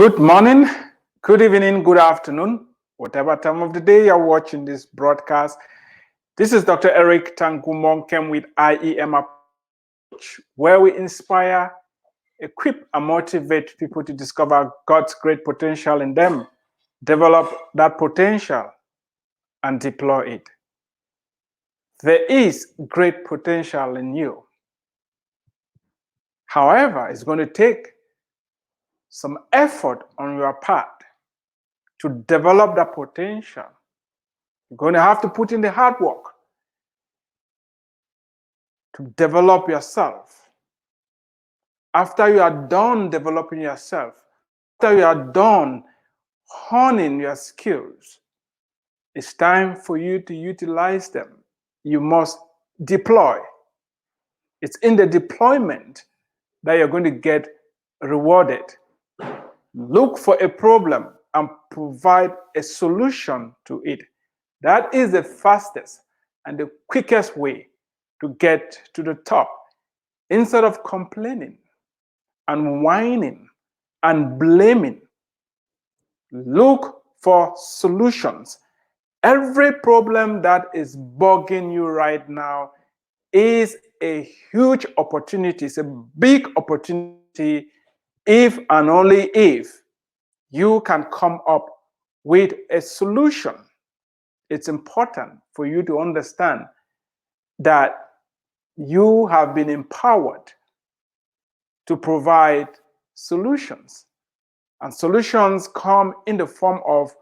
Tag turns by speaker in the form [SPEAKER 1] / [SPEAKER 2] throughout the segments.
[SPEAKER 1] Good morning, good evening, good afternoon, whatever time of the day you're watching this broadcast. This is Dr. Eric Tangumonkem with IEM Approach, where we inspire, equip, and motivate people to discover God's great potential in them, develop that potential, and deploy it. There is great potential in you. However, it's going to take some effort on your part to develop that potential. You're going to have to put in the hard work to develop yourself. After you are done developing yourself, after you are done honing your skills, it's time for you to utilize them. You must deploy. It's in the deployment that you're going to get rewarded. Look for a problem and provide a solution to it. That is the fastest and the quickest way to get to the top. Instead of complaining and whining and blaming, look for solutions. Every problem that is bugging you right now is a huge opportunity. It's a big opportunity if and only if you can come up with a solution. It's important for you to understand that you have been empowered to provide solutions. And solutions come in the form of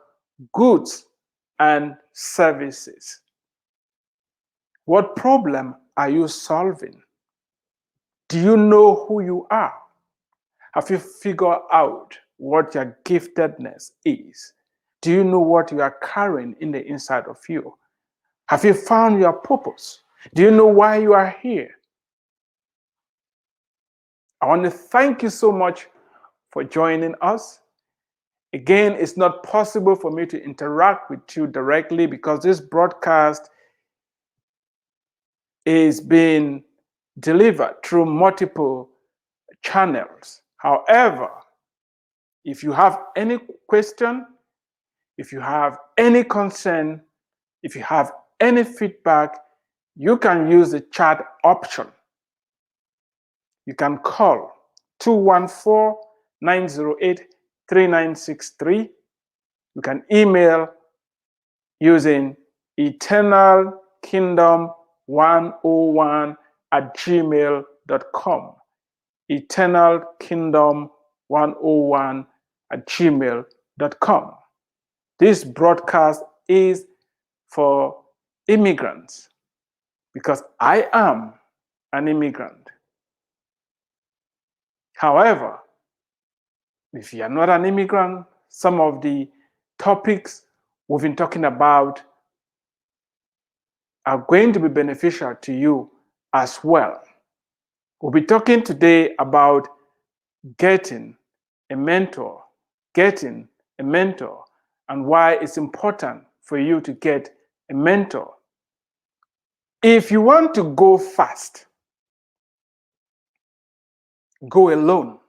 [SPEAKER 1] goods and services. What problem are you solving? Do you know who you are? Have you figured out what your giftedness is? Do you know what you are carrying in the inside of you? Have you found your purpose? Do you know why you are here? I want to thank you so much for joining us. Again, it's not possible for me to interact with you directly because this broadcast is being delivered through multiple channels. However, if you have any question, if you have any concern, if you have any feedback, you can use the chat option. You can call 214-908-3963. You can email using eternalkingdom101@gmail.com. eternalkingdom101@gmail.com. This broadcast is for immigrants because I am an immigrant. However, if you are not an immigrant, some of the topics we've been talking about are going to be beneficial to you as well. We'll be talking today about getting a mentor, and why it's important for you to get a mentor. If you want to go fast, go alone.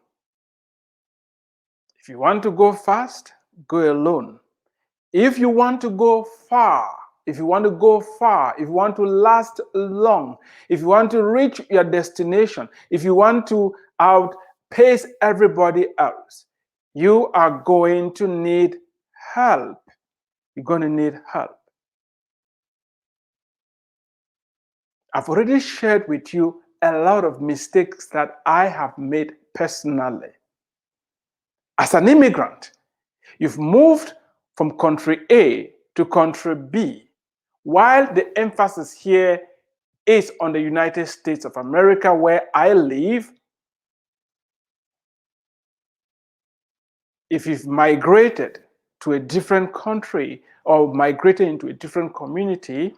[SPEAKER 1] If you want to go fast, go alone. If you want to go far, if you want to last long, if you want to reach your destination, if you want to outpace everybody else, you are going to need help. You're going to need help. I've already shared with you a lot of mistakes that I have made personally. As an immigrant, you've moved from country A to country B, while the emphasis here is on the United States of America, where I live. If you've migrated to a different country or migrated into a different community,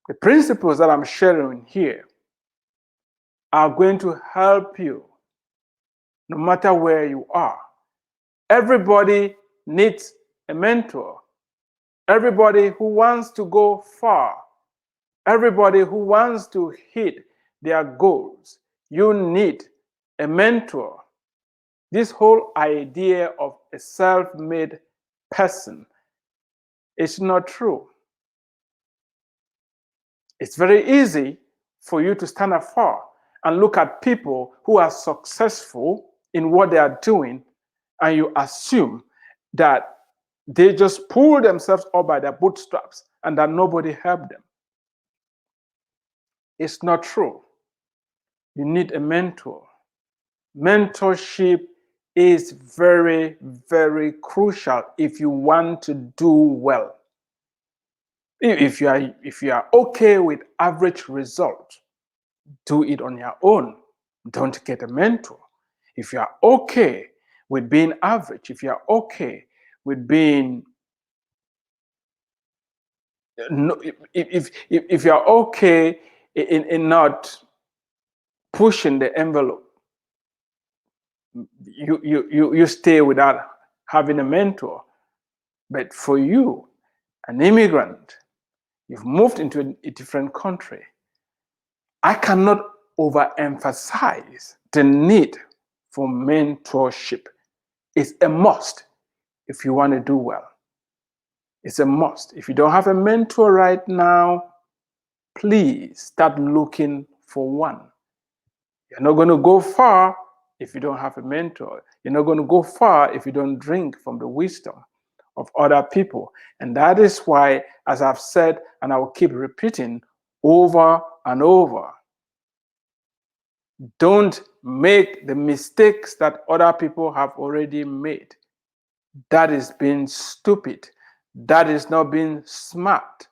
[SPEAKER 1] the principles that I'm sharing here are going to help you no matter where you are. Everybody needs a mentor. Everybody who wants to go far, everybody who wants to hit their goals, you need a mentor. This whole idea of a self-made person is not true. It's very easy for you to stand afar and look at people who are successful in what they are doing, and you assume that they just pull themselves up by their bootstraps and that nobody helped them. It's not true. You need a mentor. Mentorship is very, very crucial if you want to do well. If you are okay with average results, do it on your own. Don't get a mentor. If you are okay with being average, if you are okay with being no, if you are okay in not pushing the envelope, you stay without having a mentor. But for you, an immigrant, you've moved into a different country. I cannot overemphasize the need for mentorship. It's a must if you want to do well. It's a must. If you don't have a mentor right now, please start looking for one. You're not going to go far if you don't have a mentor. You're not going to go far if you don't drink from the wisdom of other people. And that is why, as I've said, and I will keep repeating over and over, don't make the mistakes that other people have already made. That is being stupid. That is not being smart.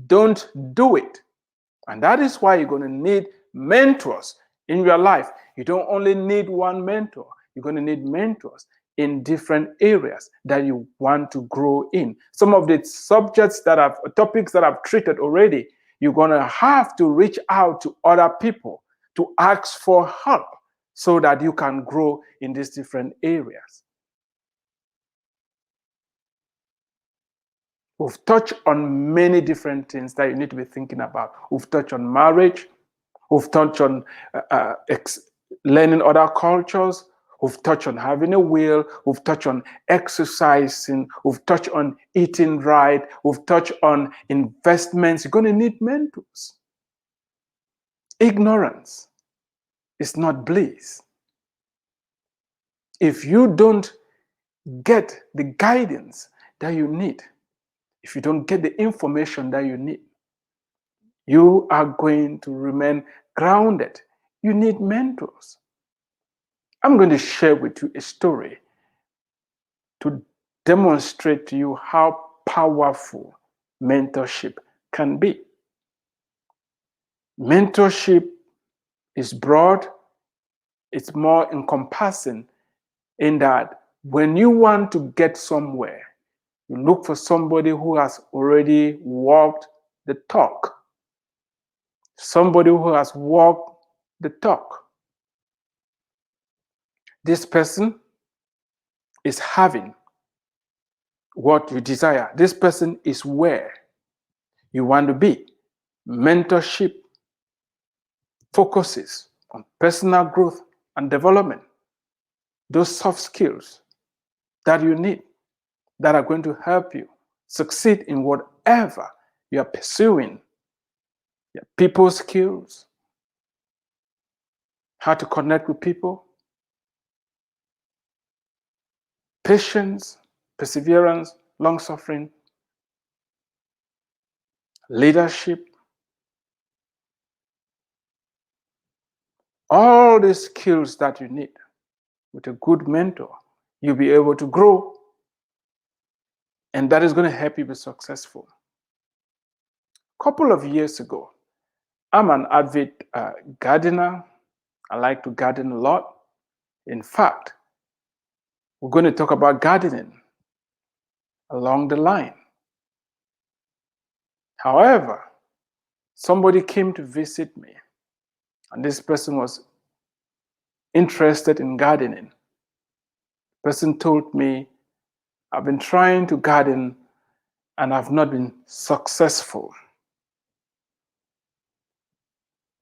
[SPEAKER 1] Don't do it. And that is why you're going to need mentors in your life. You don't only need one mentor, you're going to need mentors in different areas that you want to grow in. Some of the topics that I've treated already, you're going to have to reach out to other people to ask for help so that you can grow in these different areas. We've touched on many different things that you need to be thinking about. We've touched on marriage. We've touched on learning other cultures. We've touched on having a will. We've touched on exercising. We've touched on eating right. We've touched on investments. You're going to need mentors. Ignorance is not bliss. If you don't get the guidance that you need, if you don't get the information that you need, you are going to remain grounded. You need mentors. I'm going to share with you a story to demonstrate to you how powerful mentorship can be. Mentorship is broad, it's more encompassing in that when you want to get somewhere, you look for somebody who has already walked the talk. Somebody who has walked the talk. This person is having what you desire. This person is where you want to be. Mentorship focuses on personal growth and development. Those soft skills that you need that are going to help you succeed in whatever you are pursuing. Your people skills, how to connect with people, patience, perseverance, long-suffering, leadership. All the skills that you need with a good mentor, you'll be able to grow, and that is going to help you be successful. A couple of years ago, I'm an avid gardener. I like to garden a lot. In fact, we're going to talk about gardening along the line. However, somebody came to visit me, and this person was interested in gardening. The person told me, I've been trying to garden and I've not been successful.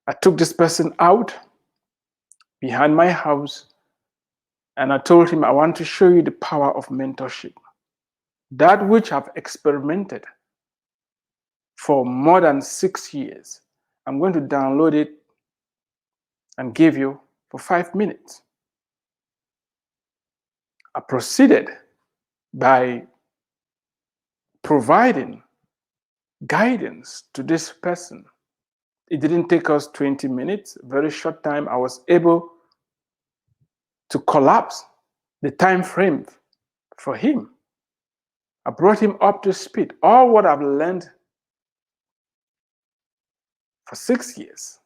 [SPEAKER 1] I took this person out behind my house And I told him, I want to show you the power of mentorship. That which I've experimented for more than 6 years, I'm going to download it and give you for 5 minutes. I proceeded by providing guidance to this person. It didn't take us 20 minutes, very short time. I was able to collapse the time frame for him. I brought him up to speed. All what I've learned for 6 years.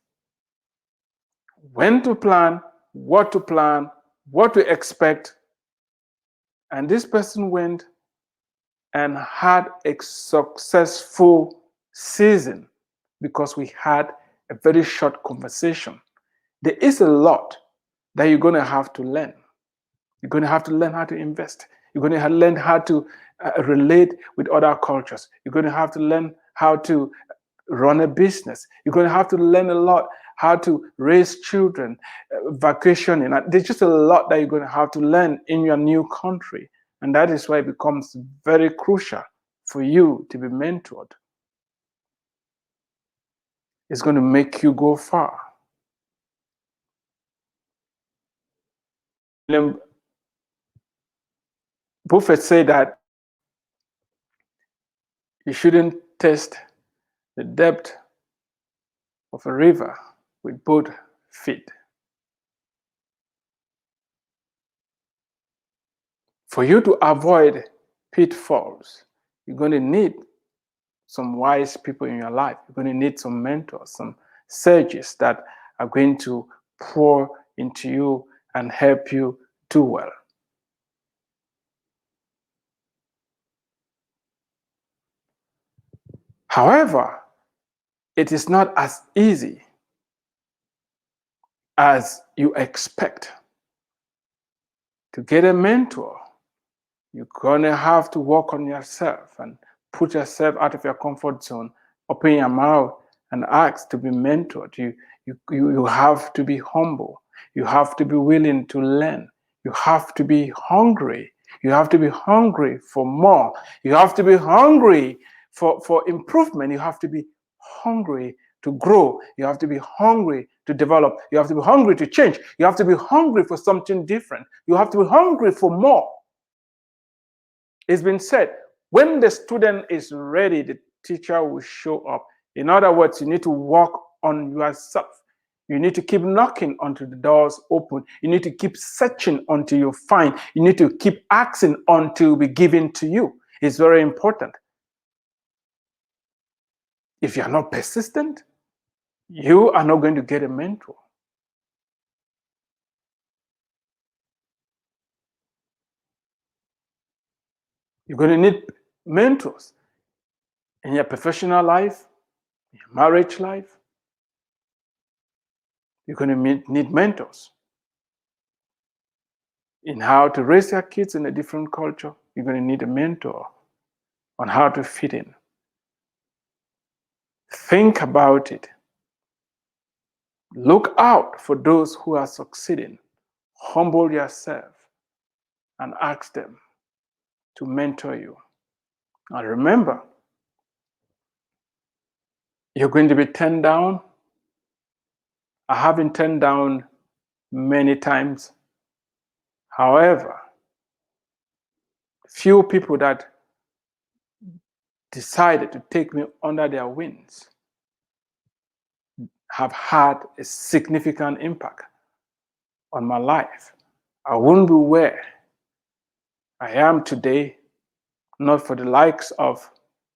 [SPEAKER 1] When to plan, what to expect. And this person went and had a successful season because we had a very short conversation. There is a lot that you're going to have to learn. You're going to have to learn how to invest. You're going to have to learn how to relate with other cultures. You're going to have to learn how to run a business. You're going to have to learn a lot how to raise children, vacationing. There's just a lot that you're going to have to learn in your new country. And that is why it becomes very crucial for you to be mentored. It's going to make you go far. Buffett said that you shouldn't test the depth of a river with both feet. For you to avoid pitfalls, you're going to need some wise people in your life. You're going to need some mentors, some sages that are going to pour into you and help you do well. However, it is not as easy as you expect. To get a mentor, you're going to have to work on yourself and put yourself out of your comfort zone, open your mouth and ask to be mentored. You have to be humble. You have to be willing to learn. You have to be hungry. You have to be hungry for more. You have to be hungry for improvement. You have to be hungry to grow. You have to be hungry to develop. You have to be hungry to change. You have to be hungry for something different. You have to be hungry for more. It's been said, when the student is ready, the teacher will show up. In other words, you need to work on yourself. You need to keep knocking until the doors open. You need to keep searching until you find. You need to keep asking until it be given to you. It's very important. If you are not persistent, you are not going to get a mentor. You're going to need mentors in your professional life, in your marriage life. You're going to need mentors in how to raise your kids in a different culture. You're going to need a mentor on how to fit in. Think about it. Look out for those who are succeeding. Humble yourself and ask them to mentor you. And remember, you're going to be turned down. I have been turned down many times. However, few people that decided to take me under their wings have had a significant impact on my life. I wouldn't be where I am today, not for the likes of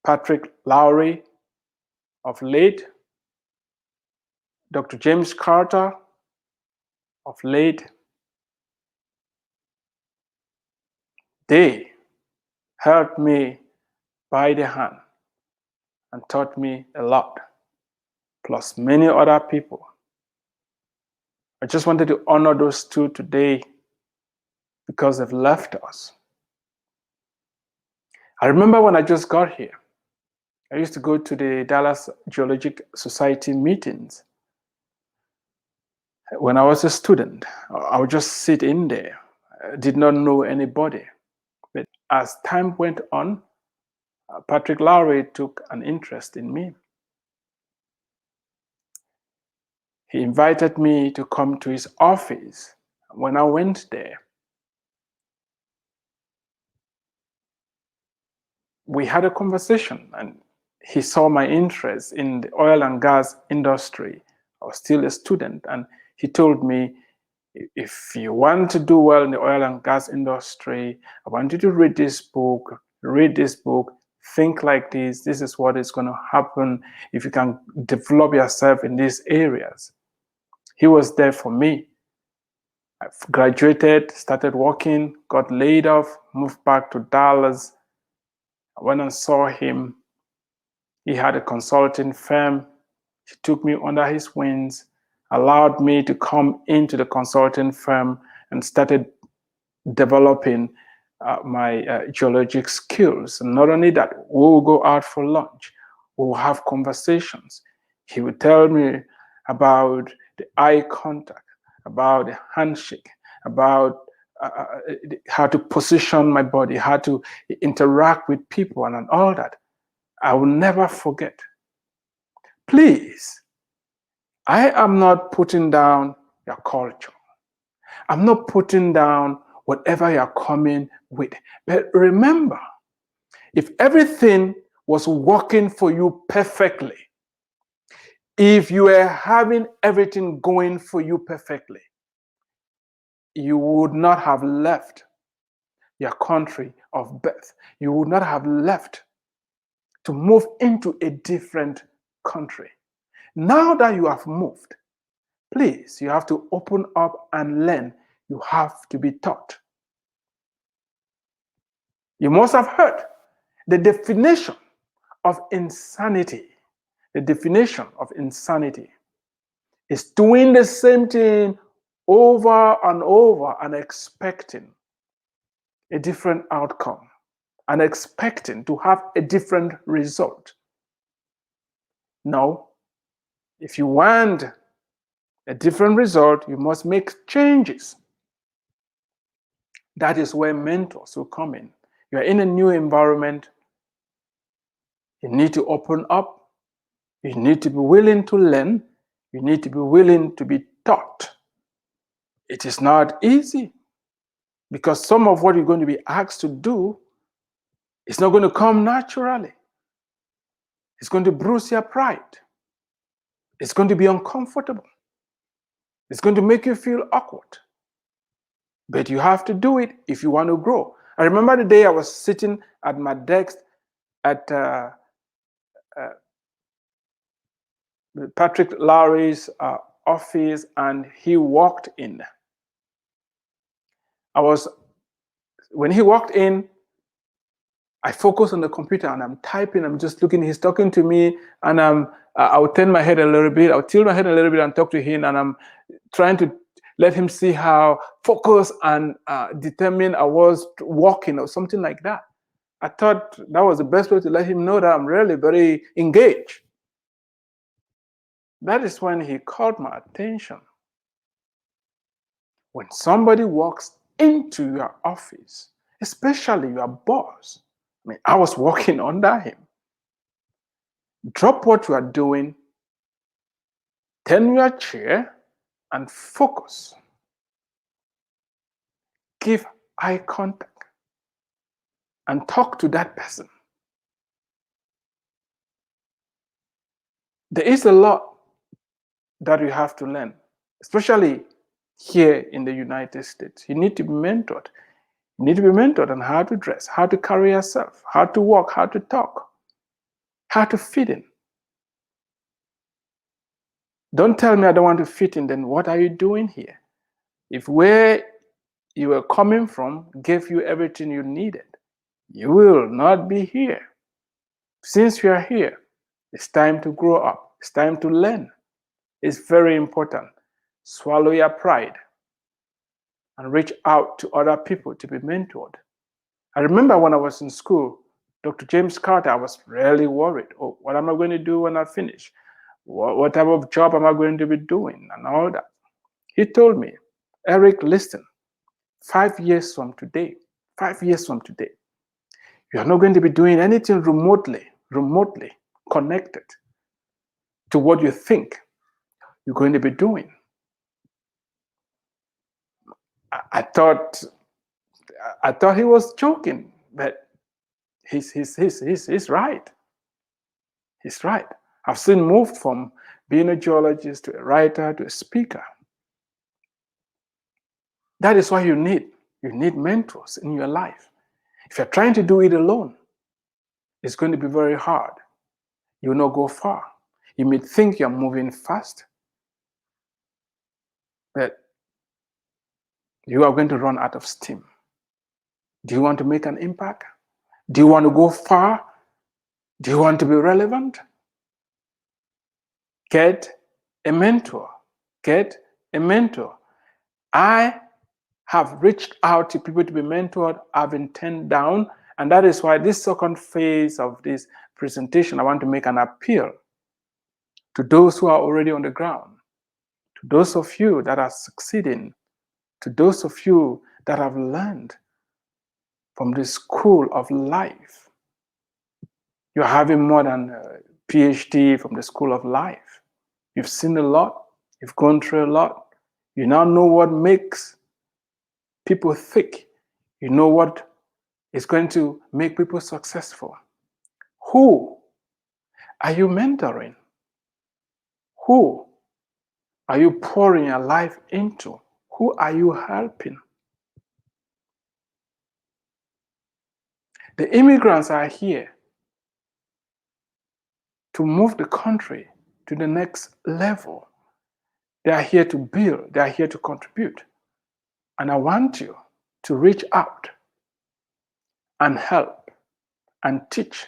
[SPEAKER 1] Patrick Lowry of late, Dr. James Carter of late. They helped me by the hand and taught me a lot, plus many other people. I just wanted to honor those two today because they've left us. I remember when I just got here, I used to go to the Dallas Geologic Society meetings. When I was a student, I would just sit in there. did not know anybody. But as time went on, Patrick Lowry took an interest in me. He invited me to come to his office. When I went there, we had a conversation, and he saw my interest in the oil and gas industry. I was still a student, and he told me, if you want to do well in the oil and gas industry, I want you to read this book, think like this. This is what is going to happen if you can develop yourself in these areas. He was there for me. I graduated, started working, got laid off, moved back to Dallas. I went and saw him. He had a consulting firm. He took me under his wings, allowed me to come into the consulting firm, and started developing my geologic skills. And not only that, we will go out for lunch, we will have conversations. He would tell me about the eye contact, about the handshake, about how to position my body, how to interact with people, and all that. I will never forget. Please, I am not putting down your culture. I'm not putting down whatever you're coming with. But remember, if everything was working for you perfectly, if you were having everything going for you perfectly, you would not have left your country of birth. You would not have left to move into a different country. Now that you have moved, please, you have to open up and learn. You have to be taught. You must have heard the definition of insanity. The definition of insanity is doing the same thing over and over and expecting a different outcome and expecting to have a different result. No, if you want a different result, you must make changes. That is where mentors will come in. You are in a new environment. You need to open up. You need to be willing to learn. You need to be willing to be taught. It is not easy, because some of what you're going to be asked to do is not going to come naturally. It's going to bruise your pride. It's going to be uncomfortable. It's going to make you feel awkward. But you have to do it if you want to grow. I remember the day I was sitting at my desk at Patrick Lowry's office, and he walked in. When he walked in, I focus on the computer and I'm typing, I'm just looking, he's talking to me, and I'll turn my head a little bit, I'll tilt my head a little bit and talk to him, and I'm trying to let him see how focused and determined I was walking or something like that. I thought that was the best way to let him know that I'm really very engaged. That is when he caught my attention. When somebody walks into your office, especially your boss, I was working under him. Drop what you are doing, turn your chair, and focus. Give eye contact and talk to that person. There is a lot that you have to learn, especially here in the United States. You need to be mentored. You need to be mentored on how to dress, how to carry yourself, how to walk, how to talk, how to fit in. Don't tell me I don't want to fit in, then what are you doing here? If where you were coming from gave you everything you needed, you will not be here. Since you are here, it's time to grow up. It's time to learn. It's very important. Swallow your pride and reach out to other people to be mentored. I remember when I was in school, Dr. James Carter, I was really worried. Oh, what am I going to do when I finish? What type of job am I going to be doing and all that? He told me, Eric, listen, 5 years from today, 5 years from today, you are not going to be doing anything remotely connected to what you think you're going to be doing. I thought he was joking, but he's right. He's right. I've seen moved from being a geologist to a writer to a speaker. That is why you need mentors in your life. If you're trying to do it alone, it's going to be very hard. You will not go far. You may think you're moving fast, but you are going to run out of steam. Do you want to make an impact? Do you want to go far? Do you want to be relevant? Get a mentor. Get a mentor. I have reached out to people to be mentored. I've been turned down. And that is why this second phase of this presentation, I want to make an appeal to those who are already on the ground, to those of you that are succeeding, to those of you that have learned from the school of life. You're having more than a Ph.D. from the school of life. You've seen a lot. You've gone through a lot. You now know what makes people thick. You know what is going to make people successful. Who are you mentoring? Who are you pouring your life into? Who are you helping? The immigrants are here to move the country to the next level. They are here to build. They are here to contribute. And I want you to reach out and help and teach.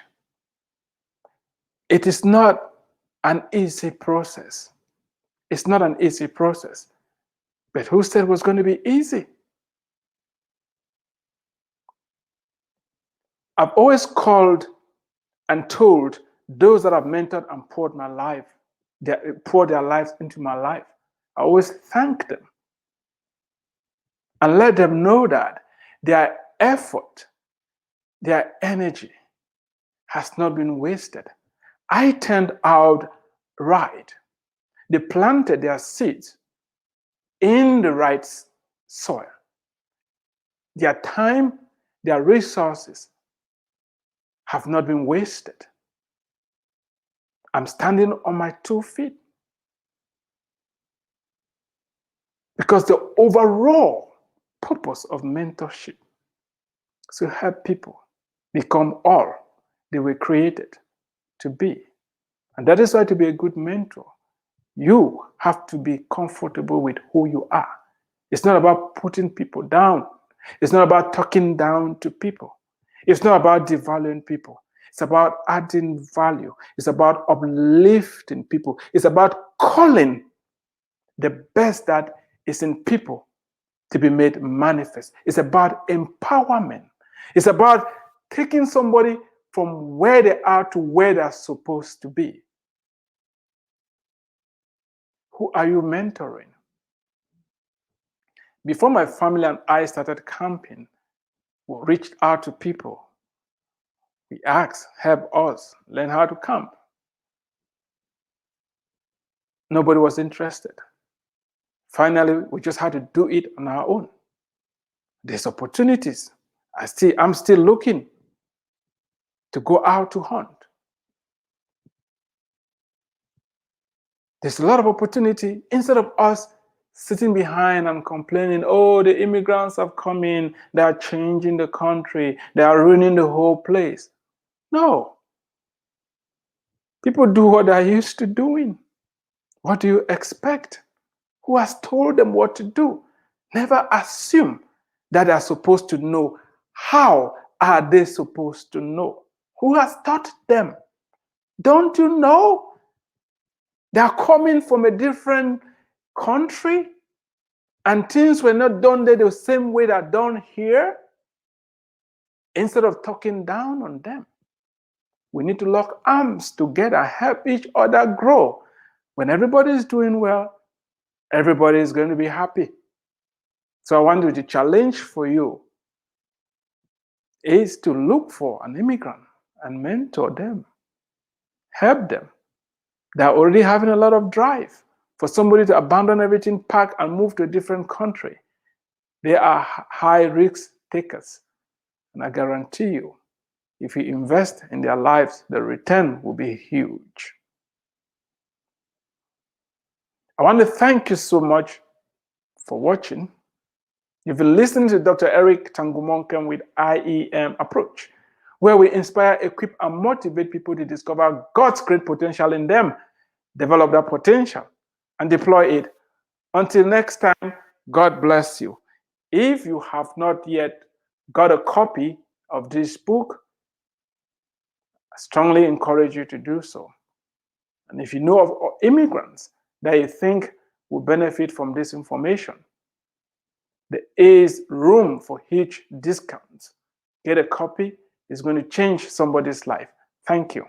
[SPEAKER 1] It is not an easy process. It's not an easy process. But who said it was going to be easy? I've always called and told those that I've mentored and poured their lives into my life. I always thank them and let them know that their effort, their energy has not been wasted. I turned out right. They planted their seeds in the right soil. Their time, their resources have not been wasted. I'm standing on my 2 feet. Because the overall purpose of mentorship is to help people become all they were created to be. And that is why, to be a good mentor, you have to be comfortable with who you are. It's not about putting people down. It's not about talking down to people. It's not about devaluing people. It's about adding value. It's about uplifting people. It's about calling the best that is in people to be made manifest. It's about empowerment. It's about taking somebody from where they are to where they're supposed to be. Who are you mentoring? Before my family and I started camping, we reached out to people. We asked, help us learn how to camp. Nobody was interested. Finally, we just had to do it on our own. There's opportunities. I'm still looking to go out to hunt. There's a lot of opportunity. Instead of us sitting behind and complaining, oh, the immigrants have come in, they are changing the country, they are ruining the whole place. No. People do what they're used to doing. What do you expect? Who has told them what to do? Never assume that they're supposed to know. How are they supposed to know? Who has taught them? Don't you know? They're coming from a different country and things were not done there the same way they're done here. Instead of talking down on them, we need to lock arms together, help each other grow. When everybody is doing well, everybody is going to be happy. So I want to, the challenge for you is to look for an immigrant and mentor them, help them. They're already having a lot of drive. For somebody to abandon everything, pack, and move to a different country, they are high risk takers. And I guarantee you, if you invest in their lives, the return will be huge. I want to thank you so much for watching. You've been listening to Dr. Eric Tangumonkem with IEM Approach, where we inspire, equip, and motivate people to discover God's great potential in them, develop that potential, and deploy it. Until next time, God bless you. If you have not yet got a copy of this book, I strongly encourage you to do so. And if you know of immigrants that you think will benefit from this information, there is room for huge discounts. Get a copy. It's going to change somebody's life. Thank you.